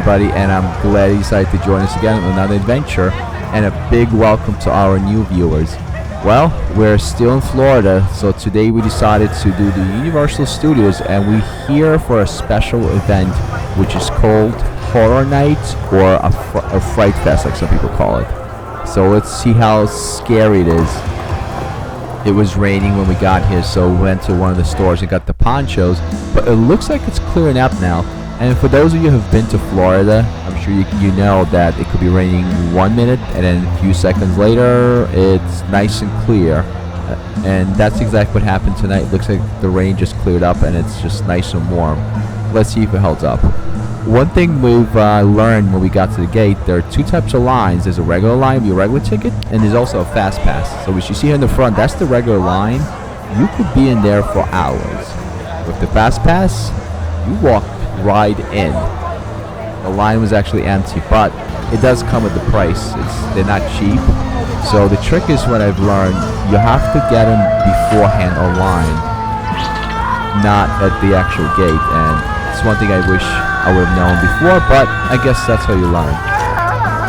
everybody, and I'm glad you decided to join us again on another adventure, and a big welcome to our new viewers. Well, we're still in Florida, so today we decided to do the Universal Studios, and we're here for a special event which is called Horror Night, or a Fright Fest like some people call it. So let's see how scary it is. It was raining when we got here, so we went to one of the stores and got the ponchos, but it looks like it's clearing up now. And for those of you who have been to Florida, I'm sure you know that it could be raining 1 minute and then a few seconds later it's nice and clear. And that's exactly what happened tonight. It looks like the rain just cleared up and it's just nice and warm. Let's see if it holds up. One thing we've learned when we got to the gate, there are two types of lines. There's a regular line, your regular ticket, and there's also a fast pass. So what you see here in the front, that's the regular line. You could be in there for hours. With the fast pass, you walk right in. The line was actually empty, but it does come with the price. They're not cheap. So the trick is, what I've learned, you have to get them beforehand online, not at the actual gate. And it's one thing I wish I would have known before, but I guess that's how you learn.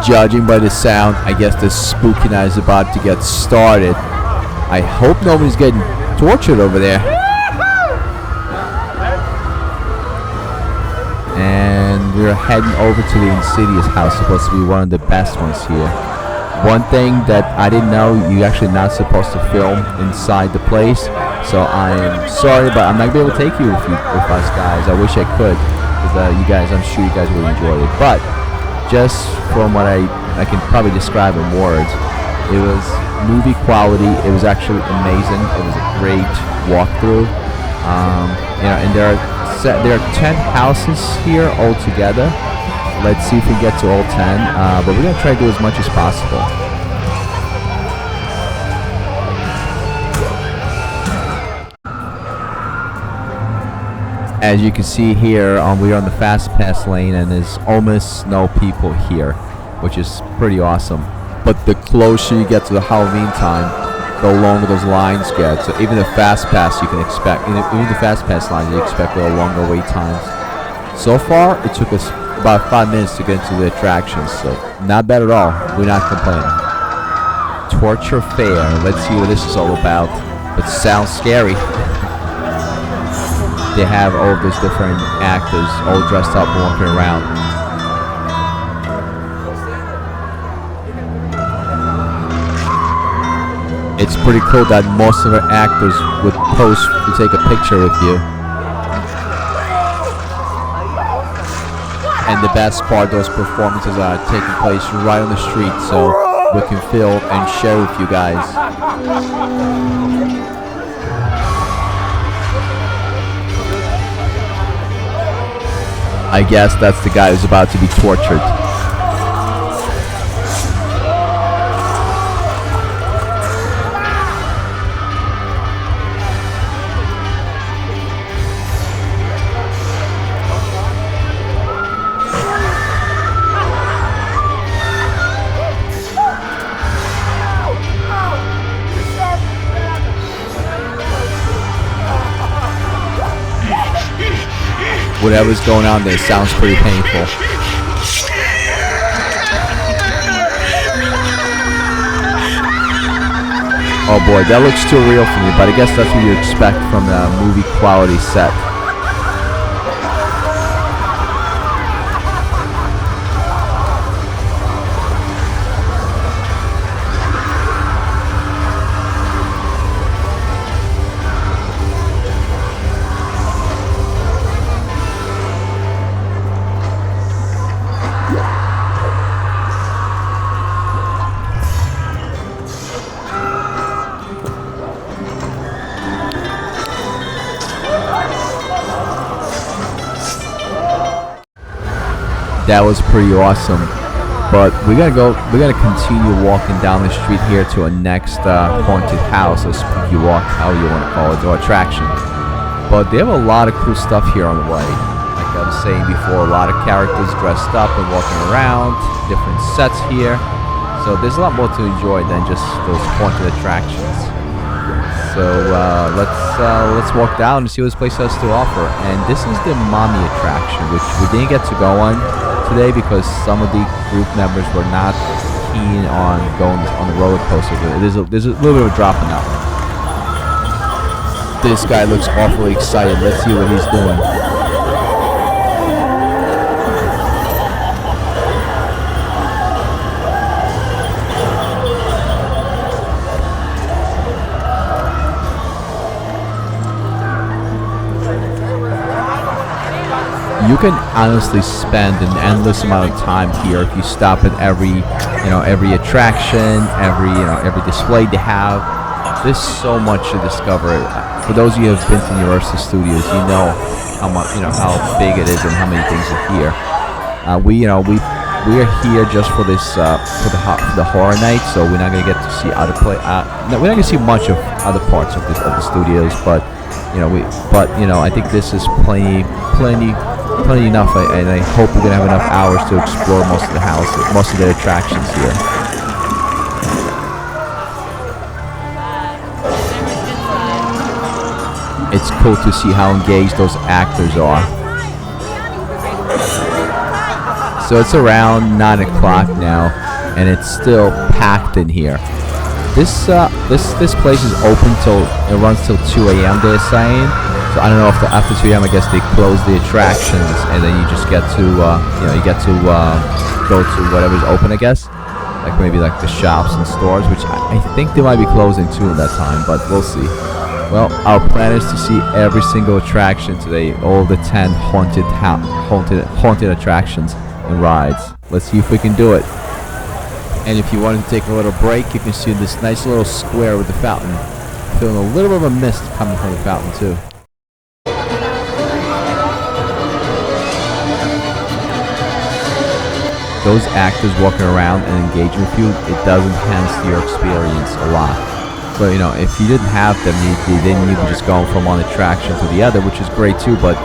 Judging by the sound, I guess the spooky night is about to get started. I hope nobody's getting tortured over there. And we're heading over to the Insidious house, supposed to be one of the best ones here. One thing that I didn't know, you're actually not supposed to film inside the place, so I'm sorry, but I'm not going to be able to take you with us guys. I wish I could, because I'm sure you guys really enjoyed it. But just from what I can probably describe in words, it was movie quality. It was actually amazing. It was a great walkthrough. And there are 10 houses here altogether. Let's see if we get to all 10, but we're going to try to do as much as possible. As you can see here, we're on the fast pass lane, and there's almost no people here, which is pretty awesome. But the closer you get to the Halloween time, the longer those lines get. So even the fast pass you can expect, even the fast pass lines, you expect a longer wait times. So far, it took us about 5 minutes to get into the attractions, so not bad at all. We're not complaining. Torture Fair. Let's see what this is all about. It sounds scary. They have all of those different actors all dressed up and walking around. It's pretty cool that most of the actors would pose to take a picture with you. And the best part, those performances are taking place right on the street, so we can film and share with you guys. I guess that's the guy who's about to be tortured. Whatever's going on there sounds pretty painful. Oh boy, that looks too real for me, but I guess that's what you expect from a movie quality set. That was pretty awesome, but we're gonna continue walking down the street here to a next haunted house, or spooky walk, how you want to call it, or attraction. But they have a lot of cool stuff here on the way. Like I was saying before, a lot of characters dressed up and walking around, different sets here. So there's a lot more to enjoy than just those haunted attractions. So let's walk down and see what this place has to offer. And this is the Mommy attraction, which we didn't get to go on. today because some of the group members were not keen on going on the roller coaster. There's a little bit of a drop in that one. This guy looks awfully excited. Let's see what he's doing. You can honestly spend an endless amount of time here if you stop at every attraction, every display they have. There's so much to discover. For those of you who have been to Universal Studios, you know how much, how big it is and how many things are here. We are here just for this for the horror night, so we're not gonna get to see other we're not gonna see much of other parts of the studios, but I think this is plenty enough, and I hope we're gonna have enough hours to explore most of the houses, most of the attractions here. It's cool to see how engaged those actors are. So it's around 9 o'clock now, and it's still packed in here. This place is open till it runs till 2 a.m. They're saying. So I don't know if after 2 a.m. I guess they close the attractions, and then you just get to go to whatever's open, I guess, like maybe like the shops and stores, which I think they might be closing too at that time, but we'll see. Well, our plan is to see every single attraction today, all the 10 haunted attractions and rides. Let's see if we can do it. And if you wanted to take a little break, you can see this nice little square with the fountain. Feeling a little bit of a mist coming from the fountain too. Those actors walking around and engaging with you, it does enhance your experience a lot. So, if you didn't have them, then you can just go from one attraction to the other, which is great too, but,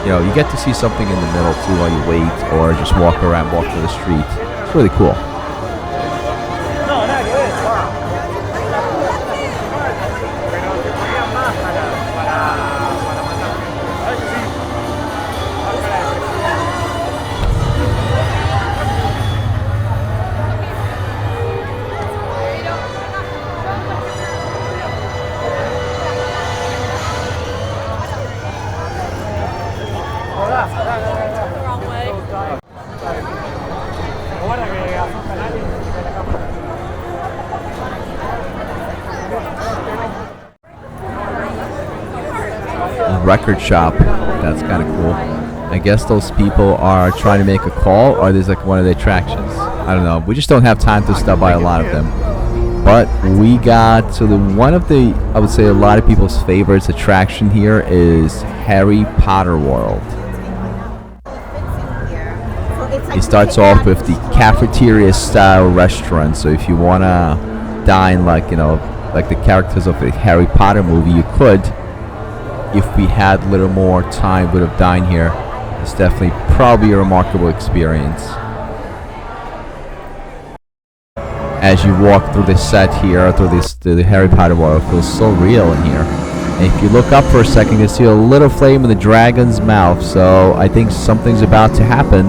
you get to see something in the middle too while you wait, or just walk through the street. It's really cool. Record shop, that's kind of cool. I guess those people are trying to make a call, or there's like one of the attractions. I don't know. We just don't have time to stop by a lot of them. But we got to I would say a lot of people's favorites attraction here is Harry Potter World. It starts off with the cafeteria style restaurant, so if you wanna dine like the characters of the Harry Potter movie, you could. If we had a little more time, would have dined here. It's definitely probably a remarkable experience. As you walk through the set here, through the Harry Potter world, it feels so real in here. And if you look up for a second, you can see a little flame in the dragon's mouth. So I think something's about to happen.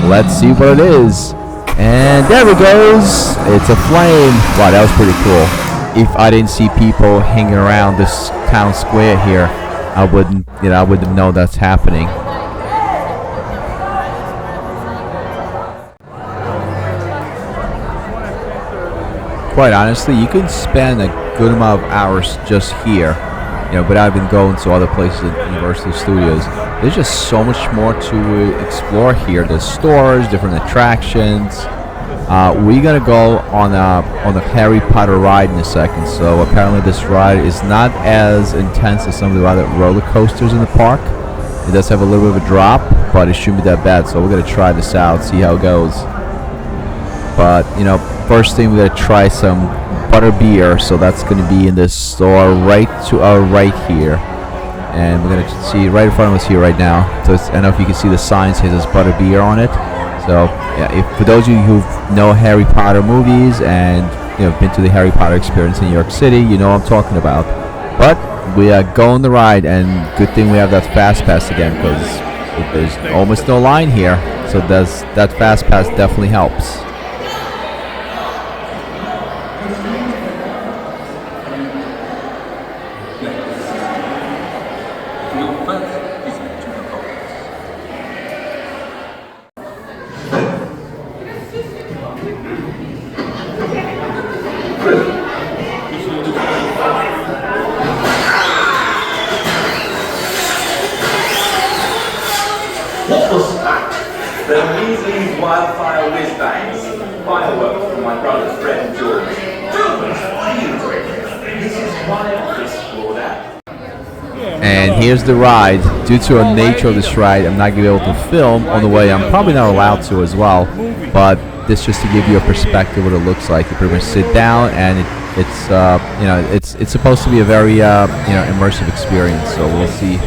Let's see what it is. And there it goes. It's a flame. Wow, that was pretty cool. If I didn't see people hanging around this town square here, I wouldn't know that's happening. Quite honestly, you can spend a good amount of hours just here, without even going to other places at Universal Studios. There's just so much more to explore here. There's stores, different attractions. We're gonna go on a Harry Potter ride in a second. So apparently this ride is not as intense as some of the other roller coasters in the park. It does have a little bit of a drop, but it shouldn't be that bad. So we're gonna try this out, see how it goes. But first thing we're gonna try some butter beer. So that's gonna be in this store right to our right here, and we're gonna see right in front of us here right now. So I don't know if you can see the sign says butter beer on it. So yeah, for those of you who know Harry Potter movies and been to the Harry Potter experience in New York City, you know what I'm talking about. But we are going the ride, and good thing we have that fast pass again, because There's almost no line here, so that fast pass definitely helps. What was that? The Weasley's wildfire whiz bangs. Fireworks from my brother's friend George. George, what are you doing? This is my office, Claudette. And here's the ride. Due to the nature of this ride, I'm not going to be able to film on the way. I'm probably not allowed to as well. But this just to give you a perspective what it looks like. You pretty much sit down, and it's supposed to be a very immersive experience. So we'll see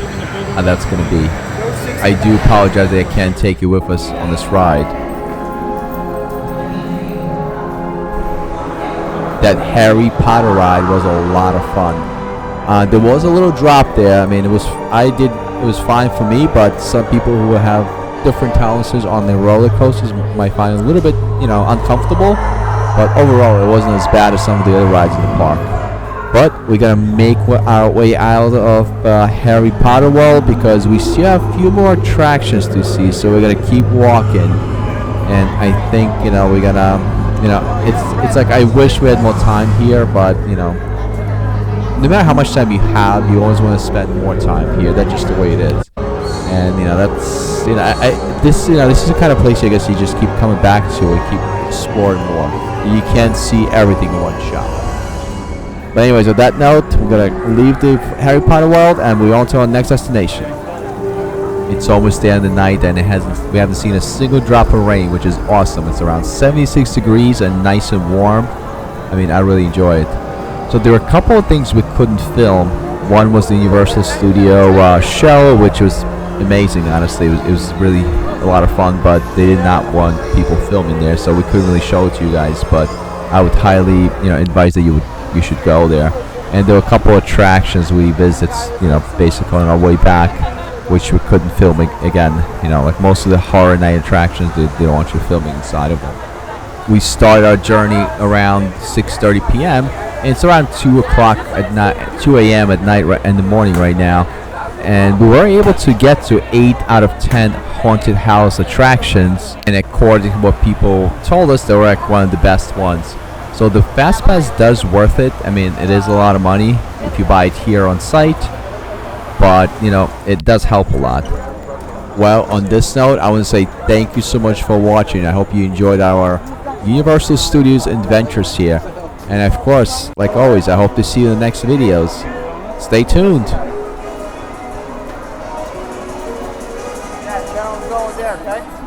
how that's going to be. I do apologize that I can't take you with us on this ride. That Harry Potter ride was a lot of fun. There was a little drop there. I mean, it was fine for me, but some people who have different tolerances on their roller coasters might find it a little bit, uncomfortable. But overall, it wasn't as bad as some of the other rides in the park. But we're gonna make our way out of Harry Potter World because we still have a few more attractions to see. So we're gonna keep walking, and I think we're gonna, it's like I wish we had more time here, but no matter how much time you have, you always want to spend more time here. That's just the way it is, and that's this is the kind of place I guess you just keep coming back to and keep exploring more. You can't see everything in one shot. But anyways, with that note, we're gonna leave the Harry Potter world and we're on to our next destination. It's almost the end of the night and we haven't seen a single drop of rain, which is awesome. It's around 76 degrees and nice and warm. I mean, I really enjoy it. So there were a couple of things we couldn't film. One was the Universal Studio show, which was amazing. Honestly, it was really a lot of fun, but they did not want people filming there, so we couldn't really show it to you guys. But I would highly, advise that you should go there. And there were a couple of attractions we visited, basically on our way back, which we couldn't film again. Like most of the horror night attractions, they don't want you filming inside of them. We started our journey around 6:30 p.m. and it's around 2 o'clock at night, 2 a.m. at night in the morning right now. And we were able to get to 8 out of 10 haunted house attractions, and according to what people told us, they were like one of the best ones. So the fast pass does worth it. I mean, it is a lot of money if you buy it here on site, but it does help a lot. Well, on this note, I want to say thank you so much for watching. I hope you enjoyed our Universal Studios adventures here, and of course, like always, I hope to see you in the next videos. Stay tuned. Yeah, going there, okay?